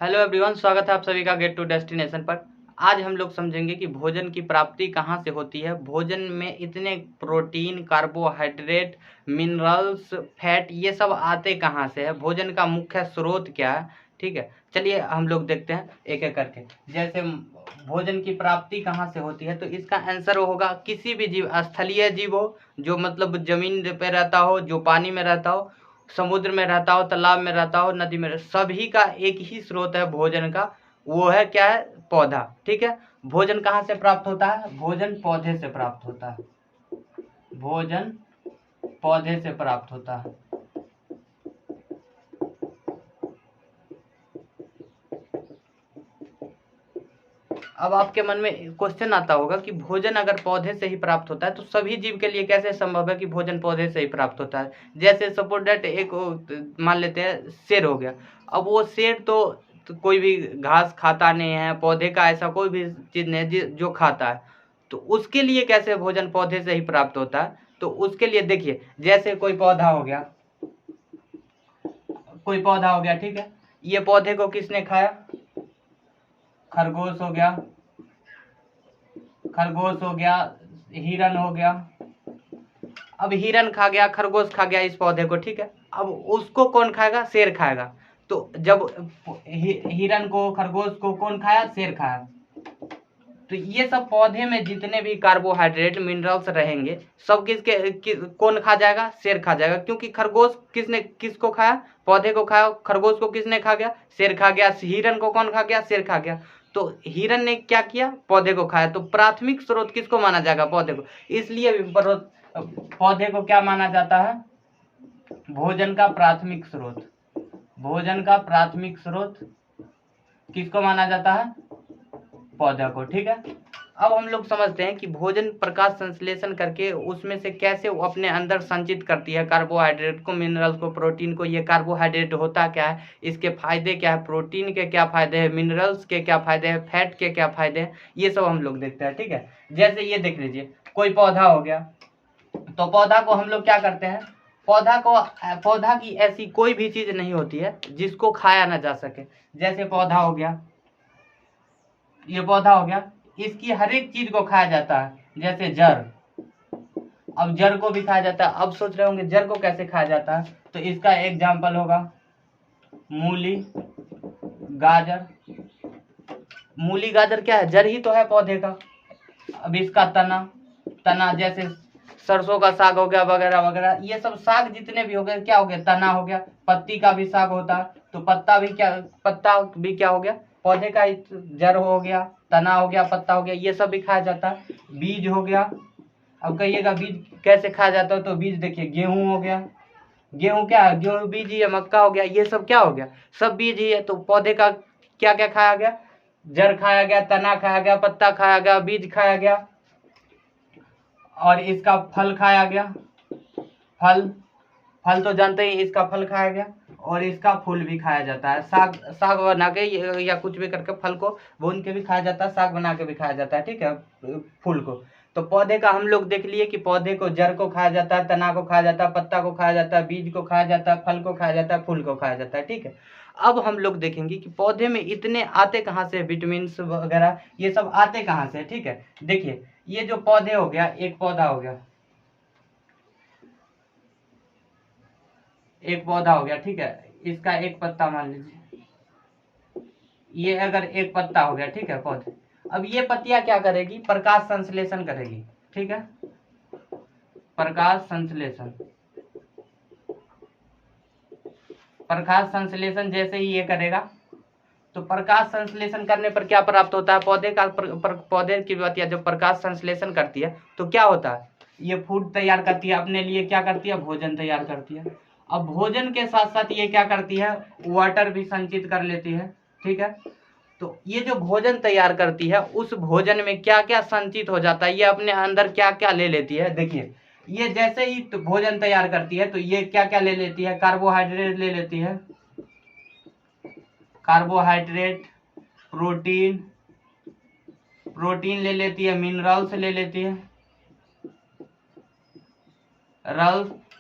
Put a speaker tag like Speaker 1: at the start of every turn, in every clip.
Speaker 1: Hello everyone, स्वागत है आप सभी का गेट टू डेस्टिनेशन पर। आज हम लोग समझेंगे कि भोजन की प्राप्ति कहाँ से होती है। भोजन में इतने प्रोटीन, कार्बोहाइड्रेट, मिनरल्स, फैट ये सब आते कहाँ से है, भोजन का मुख्य स्रोत क्या है। ठीक है, चलिए हम लोग देखते हैं एक एक करके। जैसे भोजन की प्राप्ति कहाँ से होती है, तो इसका आंसर होगा किसी भी जीव, स्थलीय जीव हो जो मतलब जमीन पे रहता हो, जो पानी में रहता हो, समुद्र में रहता हो, तालाब में रहता हो, नदी में, सभी का एक ही स्रोत है भोजन का। वो है क्या है? पौधा। ठीक है, भोजन कहाँ से प्राप्त होता है? भोजन पौधे से प्राप्त होता है। भोजन पौधे से प्राप्त होता है। अब आपके मन में क्वेश्चन आता होगा कि भोजन अगर पौधे से ही प्राप्त होता है तो सभी जीव के लिए कैसे संभव है कि भोजन पौधे से ही प्राप्त होता है। जैसे सपोज डेट एक मान लेते हैं शेर हो गया। अब वो शेर तो कोई भी घास खाता नहीं है, पौधे का ऐसा कोई भी चीज नहीं जो खाता है, तो उसके लिए कैसे भोजन पौधे से ही प्राप्त होता है। तो उसके लिए देखिए, जैसे कोई पौधा हो गया, कोई पौधा हो गया, ठीक है, ये पौधे को किसने खाया? खरगोश हो गया, खरगोश हो गया, हिरन हो गया। अब हिरन खा गया, खरगोश खा गया इस पौधे को, ठीक है। अब उसको कौन खाएगा? शेर खाएगा। तो जब हिरन को, खरगोश को कौन खाया? शेर खाया। तो ये सब पौधे में जितने भी कार्बोहाइड्रेट, मिनरल्स रहेंगे, सब कौन खा जाएगा? शेर खा जाएगा। क्योंकि खरगोश किसको खाया? पौधे को खाया। खरगोश को किसने खा गया? शेर खा गया। हिरन को कौन खा गया? शेर खा गया। तो हिरन ने क्या किया? पौधे को खाया। तो प्राथमिक स्रोत किसको माना जाएगा? पौधे को। इसलिए पौधे को क्या माना जाता है? भोजन का प्राथमिक स्रोत। भोजन का प्राथमिक स्रोत किसको माना जाता है? पौधा को। ठीक है, अब हम लोग समझते हैं कि भोजन प्रकाश संश्लेषण करके उसमें से कैसे वो अपने अंदर संचित करती है कार्बोहाइड्रेट को, मिनरल्स को, प्रोटीन को। ये कार्बोहाइड्रेट होता क्या है, इसके फायदे क्या है, प्रोटीन के क्या फायदे हैं, मिनरल्स के क्या फायदे हैं, फैट के क्या फायदे हैं, ये सब हम लोग देखते हैं। ठीक है, जैसे ये देख लीजिए, कोई पौधा हो गया, तो पौधा को हम लोग क्या करते हैं? पौधा की ऐसी कोई भी चीज नहीं होती है जिसको खाया ना जा सके। जैसे पौधा हो गया, ये पौधा हो गया, इसकी हर एक चीज को खाया जाता है। जैसे जड़, अब जड़ को भी खाया जाता है। अब सोच रहे होंगे जड़ को कैसे खाया जाता है, तो इसका एग्जाम्पल होगा मूली, गाजर। मूली गाजर क्या है? जड़ ही तो है पौधे का। अब इसका तना, तना जैसे सरसों का साग हो गया, वगैरह वगैरह, ये सब साग जितने भी हो गए, क्या हो गया? तना हो गया। पत्ती का भी साग होता है, तो पत्ता भी क्या हो गया? पौधे का जड़ हो गया, तना हो गया, पत्ता हो गया, ये सब भी खाया जाता है। बीज हो गया। अब कहिएगा बीज कैसे खाया जाता है, तो बीज देखिए, गेहूं हो गया, गेहूं क्या है? गेहूं बीज ही है। मक्का हो गया, ये सब क्या हो गया? सब बीज ही है। तो पौधे का क्या क्या खाया गया? जड़ खाया गया, तना खाया गया, पत्ता खाया गया, बीज खाया गया, और इसका फल खाया गया। फल, फल तो जानते ही, इसका फल खाया गया, और इसका फूल भी खाया जाता है। साग, साग बना के या कुछ भी करके फल को भून के भी खाया जाता है, साग बना के भी खाया जाता है। ठीक है, फूल को। तो पौधे का हम लोग देख लिए कि पौधे को जड़ को खाया जाता है, तना को खाया जाता है, पत्ता को खाया जाता है, बीज को खाया जाता है, फल को खाया जाता है, फूल को खाया जाता है। ठीक है, अब हम लोग देखेंगे कि पौधे में इतने आते कहाँ से, विटामिन वगैरह ये सब आते कहाँ से। ठीक है, देखिए, ये जो पौधे हो गया, एक पौधा हो गया, एक पौधा हो गया, ठीक है, इसका एक पत्ता मान लीजिए, ये अगर एक पत्ता हो गया, ठीक है, पौधे। अब ये पत्तियां क्या करेगी? प्रकाश संश्लेषण करेगी। ठीक है, प्रकाश संश्लेषण। प्रकाश संश्लेषण जैसे ही ये करेगा, तो प्रकाश संश्लेषण करने पर क्या प्राप्त होता है? पौधे का पौधे की पत्तियां जब प्रकाश संश्लेषण करती है तो क्या होता है? ये फूड तैयार करती है, अपने लिए क्या करती है? भोजन तैयार करती है। अब भोजन के साथ साथ ये क्या करती है? वाटर भी संचित कर लेती है। ठीक है, तो ये जो भोजन तैयार करती है, उस भोजन में क्या क्या संचित हो जाता है, ये अपने अंदर क्या क्या ले लेती है। देखिए, ये जैसे ही तो भोजन तैयार करती है, तो ये क्या क्या ले लेती है? कार्बोहाइड्रेट ले लेती है, कार्बोहाइड्रेट, प्रोटीन, प्रोटीन ले लेती है, मिनरल्स ले लेती है,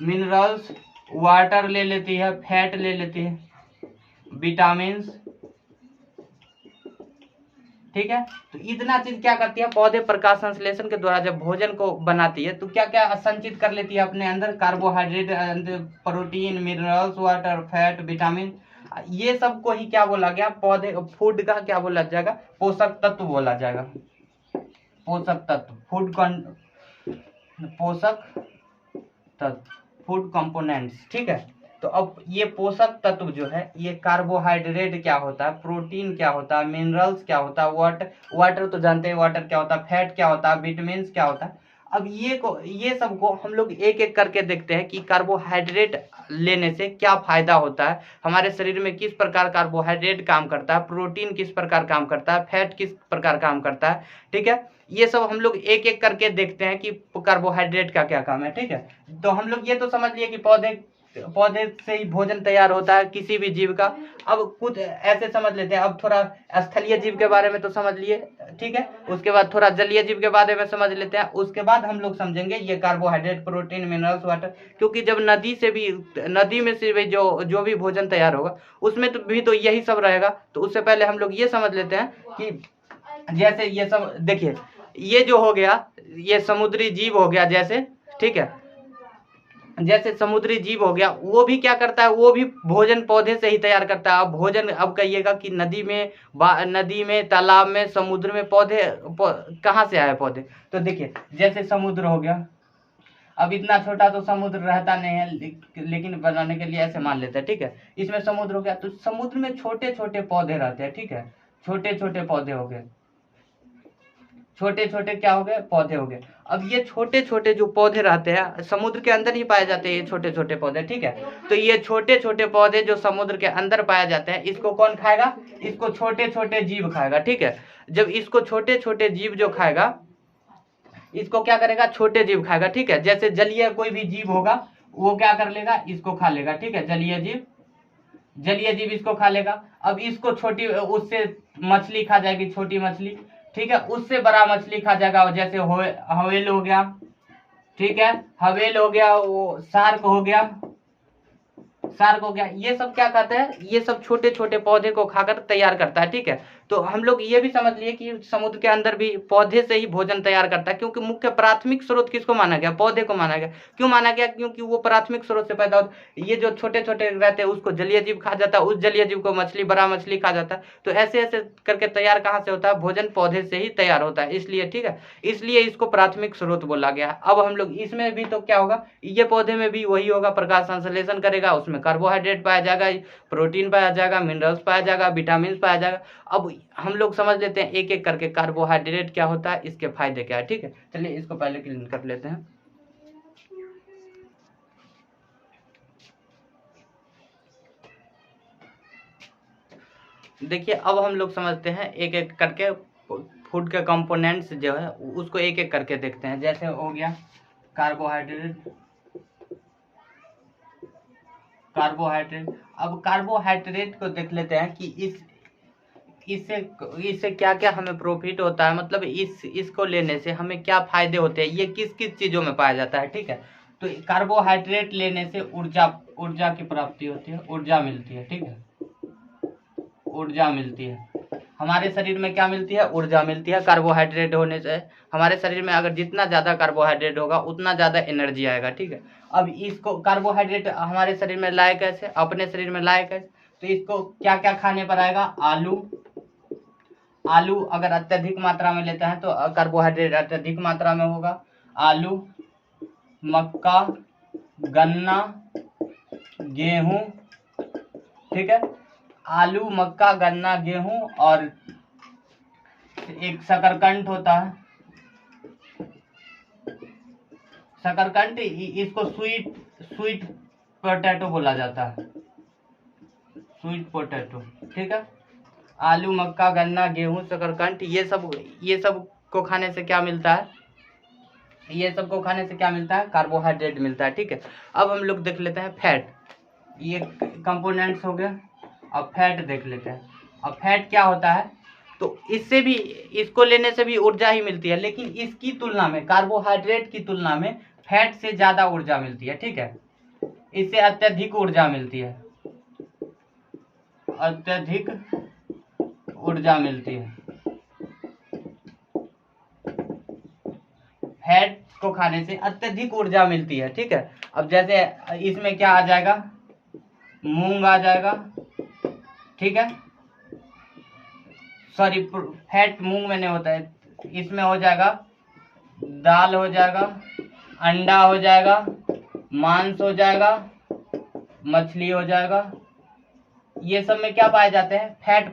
Speaker 1: मिनरल्स, वाटर ले लेती है, फैट ले लेती है, विटामिन्स, ठीक है। तो इतना चीज क्या करती है, पौधे प्रकाश संश्लेषण के द्वारा जब भोजन को बनाती है तो क्या क्या संचित कर लेती है अपने अंदर, carbohydrate, protein, minerals, water, fat, vitamin, ये सब को ही क्या बोला गया, पौधे फूड का क्या बोला जाएगा, पोषक तत्व बोला जाएगा। पोषक तत्व, पोषक तत्व, फूड कंपोनेंट्स, ठीक है। तो अब ये पोषक तत्व जो है, ये कार्बोहाइड्रेट क्या होता है, प्रोटीन क्या होता है, मिनरल्स क्या होता है, वाटर तो जानते हैं वाटर क्या होता है, फैट क्या होता है, विटामिन क्या होता है। अब ये सब को हम लोग एक एक करके देखते हैं कि कार्बोहाइड्रेट लेने से क्या फायदा होता है, हमारे शरीर में किस प्रकार कार्बोहाइड्रेट काम करता है, प्रोटीन किस प्रकार काम करता है, फैट किस प्रकार काम करता है, ठीक है। ये सब हम लोग एक एक करके देखते हैं कि कार्बोहाइड्रेट का क्या काम है, ठीक है। तो हम लोग ये तो समझ लिए कि पौधे से ही भोजन तैयार होता है किसी भी जीव का। अब कुछ ऐसे समझ लेते हैं, अब थोड़ा स्थलीय जीव के बारे में तो समझ लिए, ठीक है। उसके बाद थोड़ा जलीय जीव के बारे में समझ लेते हैं, उसके बाद हम लोग समझेंगे ये कार्बोहाइड्रेट, प्रोटीन, मिनरल्स, वाटर। क्योंकि जब नदी में से भी जो भी भोजन तैयार होगा उसमें तो यही सब रहेगा। तो उससे पहले हम लोग ये समझ लेते हैं कि जैसे ये सब देखिए, ये जो हो गया ये समुद्री जीव हो गया जैसे, ठीक है। जैसे समुद्री जीव हो गया, वो भी क्या करता है, वो भी भोजन पौधे से ही तैयार करता है। अब भोजन, अब कहिएगा कि नदी में, तालाब में, समुद्र में कहाँ से आए पौधे। तो देखिए जैसे समुद्र हो गया, अब इतना छोटा तो समुद्र रहता नहीं है, लेकिन बनाने के लिए ऐसे मान लेते हैं, ठीक है। इसमें समुद्र हो गया, तो समुद्र में छोटे छोटे पौधे रहते हैं, ठीक है। छोटे छोटे पौधे हो गए, छोटे छोटे क्या हो गए, पौधे हो गए। अब ये छोटे छोटे जो पौधे रहते हैं समुद्र के अंदर ही पाए जाते हैं, ये छोटे छोटे पौधे, ठीक है। तो ये छोटे छोटे पौधे जो समुद्र के अंदर पाए जाते हैं, इसको कौन खाएगा, इसको छोटे छोटे जीव खाएगा, ठीक है। जब इसको छोटे छोटे जीव जो खाएगा, इसको क्या करेगा, छोटे जीव खाएगा, ठीक है। जैसे जलीय कोई भी जीव होगा वो क्या कर लेगा, इसको खा लेगा, ठीक है। जलीय जीव इसको खा लेगा। अब इसको छोटी, उससे मछली खा जाएगी, छोटी मछली, ठीक है। उससे बड़ा मछली खा जाएगा, जैसे हवेल हो गया, ठीक है। हवेल हो गया, वो शार्क हो गया, ये सब क्या कहते हैं, ये सब छोटे छोटे पौधे को खाकर तैयार करता है, ठीक है। तो हम लोग ये भी समझ लिए कि समुद्र के अंदर भी पौधे से ही भोजन तैयार करता है, क्योंकि मुख्य प्राथमिक स्रोत किसको माना गया, पौधे को माना गया। क्यों माना गया, क्योंकि वो प्राथमिक स्रोत से पैदा होता। ये जो छोटे छोटे रहते हैं उसको जलीय जीव खा जाता है, उस जलीय जीव को बड़ा मछली खा जाता है। तो ऐसे ऐसे करके तैयार कहाँ से होता है, भोजन पौधे से ही तैयार होता है, इसलिए, ठीक है। इसलिए इसको प्राथमिक स्रोत बोला गया। अब हम लोग इसमें भी तो क्या होगा, ये पौधे में भी वही होगा, प्रकाश संश्लेषण करेगा, उसमें कार्बोहाइड्रेट पाया जाएगा, प्रोटीन पाया जाएगा, मिनरल्स पाया जाएगा, विटामिन पाया जाएगा। अब हम लोग समझ लेते हैं एक एक करके कार्बोहाइड्रेट क्या होता है, इसके फायदे क्या है, ठीक है। चलिए इसको पहले क्लीन कर लेते हैं। देखिए अब हम लोग समझते हैं एक एक करके फूड के कंपोनेंट्स जो है उसको एक एक करके देखते हैं। जैसे हो गया कार्बोहाइड्रेट। अब कार्बोहाइड्रेट को देख लेते हैं कि इससे क्या क्या हमें प्रॉफिट होता है, मतलब इसको लेने से हमें क्या फायदे होते हैं, ये किस किस चीजों में पाया जाता है, ठीक है। तो कार्बोहाइड्रेट लेने से ऊर्जा की प्राप्ति होती है, ऊर्जा मिलती है, ठीक है। ऊर्जा मिलती है हमारे शरीर में, क्या मिलती है, ऊर्जा मिलती है। कार्बोहाइड्रेट होने से हमारे शरीर में अगर जितना ज्यादा कार्बोहाइड्रेट होगा उतना ज्यादा एनर्जी आएगा, ठीक है। अब इसको कार्बोहाइड्रेट हमारे शरीर में लाए कैसे, अपने शरीर में लाए कैसे, तो इसको क्या क्या खाने पर आएगा, आलू अगर अत्यधिक मात्रा में लेते हैं तो कार्बोहाइड्रेट अत्यधिक मात्रा में होगा। आलू, मक्का, गन्ना, गेहूं, ठीक है। आलू, मक्का, गन्ना, गेहूं, और एक शकरकंद होता है, शकरकंद, इसको स्वीट पोटैटो बोला जाता है, स्वीट पोटैटो, ठीक है। आलू, मक्का, गन्ना, गेहूं, शकरकंद, ये सब को खाने से क्या मिलता है, ये सब को खाने से क्या मिलता है, कार्बोहाइड्रेट मिलता है, ठीक है। अब हम लोग देख लेते हैं फैट, ये कंपोनेंट्स हो गया। अब फैट देख लेते हैं। अब फैट क्या होता है, तो इसको लेने से भी ऊर्जा ही मिलती है, लेकिन इसकी तुलना में, कार्बोहाइड्रेट की तुलना में फैट से ज्यादा ऊर्जा मिलती है, ठीक है। इससे अत्यधिक ऊर्जा मिलती है, अत्यधिक ऊर्जा मिलती है। खाने से अत्यधिक ऊर्जा मिलती है, ठीक है। अब जैसे इसमें क्या आ जाएगा, मूंग आ जाएगा, ठीक है, सॉरी फैट मूंग में नहीं होता है, इसमें हो जाएगा दाल हो जाएगा, अंडा हो जाएगा, मांस हो जाएगा, मछली हो जाएगा। ये सब में क्या पाए जाते हैं, फैट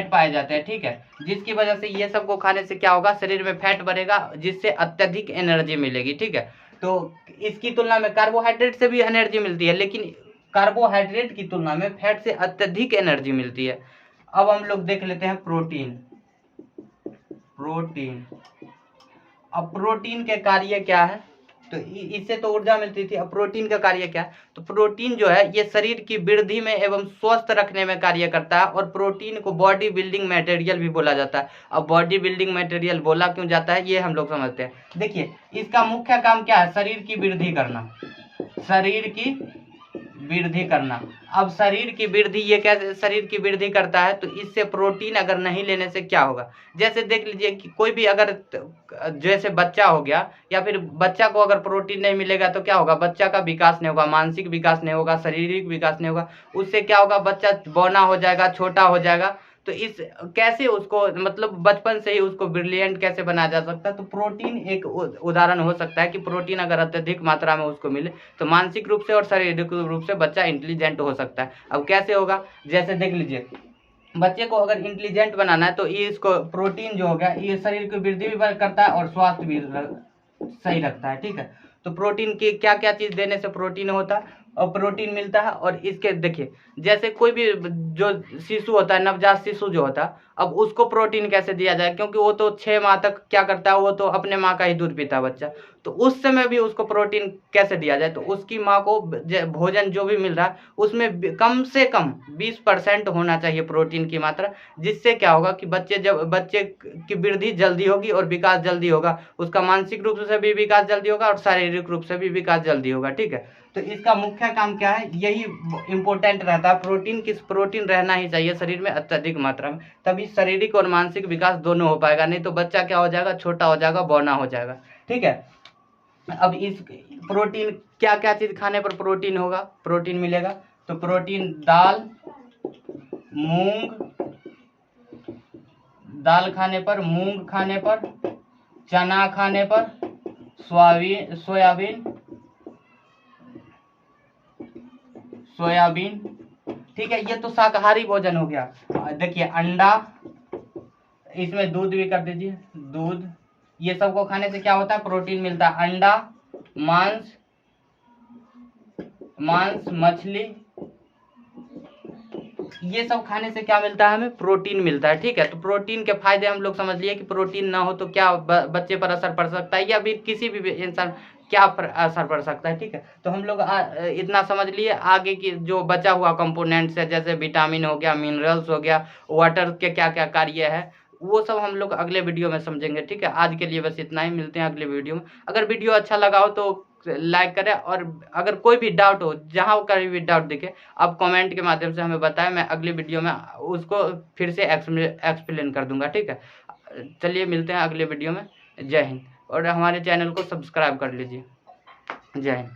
Speaker 1: पाए जाते हैं, ठीक है। जिसकी वजह से ये सब को खाने से क्या होगा, शरीर में फैट बढ़ेगा, जिससे अत्यधिक एनर्जी मिलेगी, ठीक है। तो इसकी तुलना में कार्बोहाइड्रेट से भी एनर्जी मिलती है, लेकिन कार्बोहाइड्रेट की तुलना में फैट से अत्यधिक एनर्जी मिलती है। अब हम लोग देख लेते हैं प्रोटीन। अब प्रोटीन के कार्य क्या है, तो इससे तो ऊर्जा मिलती थी, अब प्रोटीन का कार्य क्या है, तो प्रोटीन जो है ये शरीर की वृद्धि में एवं स्वस्थ रखने में कार्य करता है, और प्रोटीन को बॉडी बिल्डिंग मटेरियल भी बोला जाता है। अब बॉडी बिल्डिंग मटेरियल बोला क्यों जाता है, ये हम लोग समझते हैं। देखिए इसका मुख्य काम क्या है, शरीर की वृद्धि करना, शरीर की वृद्धि करना। अब शरीर की वृद्धि ये कैसे शरीर की वृद्धि करता है, तो इससे प्रोटीन अगर नहीं लेने से क्या होगा, जैसे देख लीजिए कि कोई भी अगर जैसे बच्चा हो गया, या फिर बच्चा को अगर प्रोटीन नहीं मिलेगा तो क्या होगा, बच्चा का विकास नहीं होगा, मानसिक विकास नहीं होगा, शारीरिक विकास नहीं होगा, उससे क्या होगा, बच्चा बौना हो जाएगा, छोटा हो जाएगा। तो इस कैसे उसको मतलब बचपन से ही उसको ब्रिलियंट कैसे बनाया जा सकता है, तो प्रोटीन एक उदाहरण हो सकता है कि प्रोटीन अगर अत्यधिक मात्रा में उसको मिले तो मानसिक रूप से और शारीरिक रूप से बच्चा इंटेलिजेंट हो सकता है। अब कैसे होगा, जैसे देख लीजिए बच्चे को अगर इंटेलिजेंट बनाना है तो ये इसको प्रोटीन जो हो गया ये शरीर की वृद्धि भी करता है और स्वास्थ्य भी सही रखता है, ठीक है। तो प्रोटीन की क्या क्या चीज देने से प्रोटीन होता है और प्रोटीन मिलता है। और इसके देखिए जैसे कोई भी जो शिशु होता है, नवजात शिशु जो होता है, अब उसको प्रोटीन कैसे दिया जाए, क्योंकि वो तो 6 माह तक क्या करता है, वो तो अपने माँ का ही दूध पीता है बच्चा, तो उस समय भी उसको प्रोटीन कैसे दिया जाए, तो उसकी माँ को भोजन जो भी मिल रहा है उसमें कम से कम 20% होना चाहिए प्रोटीन की मात्रा, जिससे क्या होगा कि बच्चे की वृद्धि जल्दी होगी और विकास जल्दी होगा, उसका मानसिक रूप से भी विकास जल्दी होगा और शारीरिक रूप से भी विकास जल्दी होगा, ठीक है। तो इसका मुख्य काम क्या है, यही इंपॉर्टेंट रहता है, प्रोटीन रहना ही चाहिए शरीर में अत्यधिक मात्रा में, तभी शारीरिक और मानसिक विकास दोनों हो पाएगा, नहीं तो बच्चा क्या हो जाएगा, छोटा हो जाएगा, बौना हो जाएगा, ठीक है। अब इस प्रोटीन क्या क्या चीज खाने पर प्रोटीन होगा, प्रोटीन मिलेगा, तो प्रोटीन दाल खाने पर, मूंग खाने पर, चना खाने पर, सोयाबीन, ठीक है, ये तो शाकाहारी भोजन हो गया। देखिए अंडा, इसमें दूध भी कर दीजिए, दूध, ये सब को खाने से क्या होता है, प्रोटीन मिलता है। अंडा, मांस, मछली, ये सब खाने से क्या मिलता है, हमें प्रोटीन मिलता है, ठीक है। तो प्रोटीन के फायदे हम लोग समझ लिए कि प्रोटीन ना हो तो क्या बच्चे पर असर पड़ सकता है, या फिर किसी भी इंसान क्या असर पड़ सकता है, ठीक है। तो हम लोग इतना समझ लिए। आगे की जो बचा हुआ कंपोनेंट्स है, जैसे विटामिन हो गया, मिनरल्स हो गया, वाटर के क्या क्या कार्य है, वो सब हम लोग अगले वीडियो में समझेंगे, ठीक है। आज के लिए बस इतना ही, मिलते हैं अगले वीडियो में। अगर वीडियो अच्छा लगा हो तो लाइक करें, और अगर कोई भी डाउट हो, जहाँ कहीं भी डाउट दिखे, आप कमेंट के माध्यम से हमें बताएं, मैं अगली वीडियो में उसको फिर से एक्सप्लेन कर दूंगा, ठीक है। चलिए मिलते हैं अगले वीडियो में। जय हिंद, और हमारे चैनल को सब्सक्राइब कर लीजिए। जय हिंद।